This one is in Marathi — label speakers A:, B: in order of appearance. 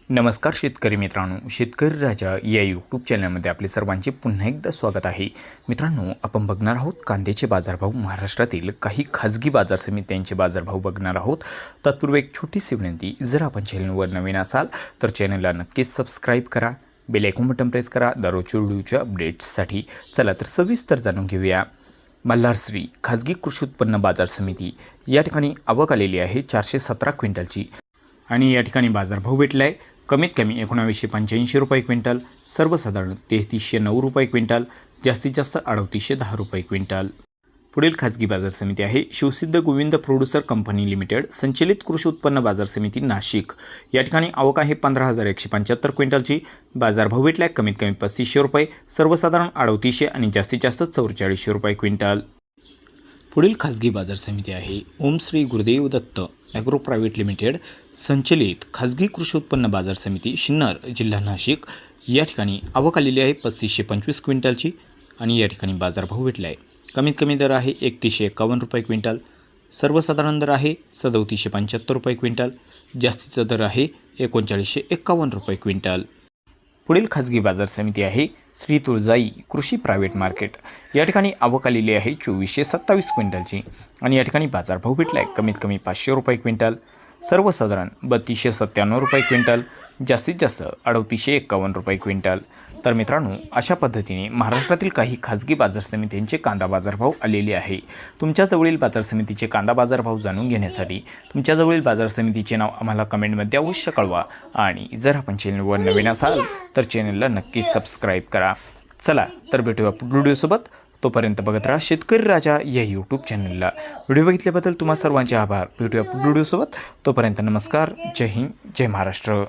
A: नमस्कार शेतकरी मित्रांनो, शेतकरी राजा या यूट्यूब चॅनलमध्ये आपले सर्वांचे पुन्हा एकदा स्वागत आहे। मित्रांनो, आपण बघणार आहोत कांद्याचे बाजारभाव, महाराष्ट्रातील काही खाजगी बाजार समित्यांचे बाजारभाव बघणार आहोत। तत्पूर्वी एक छोटीशी विनंती, जर आपण चॅनलवर नवीन असाल तर चॅनलला नक्कीच सबस्क्राईब करा, बेल आयकॉन बटन प्रेस करा दररोजच्या व्हिडिओच्या अपडेट्ससाठी। चला तर सविस्तर जाणून घेऊया। मल्हारश्री खाजगी कृषी उत्पन्न बाजार समिती या ठिकाणी आवक आलेली आहे 417 क्विंटलची आणि या ठिकाणी बाजारभाव भेटला आहे कमीत कमी 1985 रुपये क्विंटल, सर्वसाधारण 3309 रुपये क्विंटल, जास्तीत जास्त 3810 रुपये क्विंटल। पुढील खाजगी बाजार समिती आहे शिवसिद्ध गोविंद प्रोड्युसर कंपनी लिमिटेड संचलित कृषी उत्पन्न बाजार समिती नाशिक। या ठिकाणी आवक आहे 15175 क्विंटलची, बाजारभाव भेटला कमीत कमी 3500 रुपये, सर्वसाधारण 3800 आणि जास्तीत जास्त 4400 रुपये क्विंटल। पुढील खाजगी बाजार समिती आहे Om Shri Gurudev Datt agro private limited संचलित खाजगी कृषी उत्पन्न बाजार समिती शिन्नर जिल्हा नाशिक। या ठिकाणी आवक आलेली आहे 3525 क्विंटलची आणि या ठिकाणी बाजारभाव भेटला आहे कमीत कमी दर आहे 3151 रुपये क्विंटल, सर्वसाधारण दर आहे 3775 रुपये क्विंटल, जास्तीचा दर आहे 3951 रुपये क्विंटल। पुढील खाजगी बाजार समिती आहे श्री तुळजाई कृषी प्रायव्हेट मार्केट। या ठिकाणी आवक आलेली आहे 2427 क्विंटलची आणि या ठिकाणी बाजारभाव भेटला आहे कमीत कमी 500 रुपये क्विंटल, सर्वसाधारण 3297 रुपये क्विंटल, जास्तीत जास्त 3851 रुपये क्विंटल। तर मित्रांनो, अशा पद्धतीने महाराष्ट्रातील काही खाजगी बाजार समित्यांचे कांदा बाजारभाव आलेले आहे। तुमच्याजवळील बाजार समितीचे कांदा बाजारभाव जाणून घेण्यासाठी तुमच्याजवळील बाजार समितीचे नाव आम्हाला कमेंटमध्ये अवश्य कळवा आणि जर आपण चॅनलवर नवीन असाल तर चॅनलला नक्कीच सबस्क्राईब करा। चला तर भेटूया पुढील व्हिडिओसोबत, तोपर्यंत बघत राहा शेतकरी राजा या यूट्यूब चॅनलला। व्हिडिओ बघितल्याबद्दल तुम्हा सर्वांचे आभार। भेटूया पुढील व्हिडिओसोबत, तोपर्यंत नमस्कार, जय हिंद, जय महाराष्ट्र।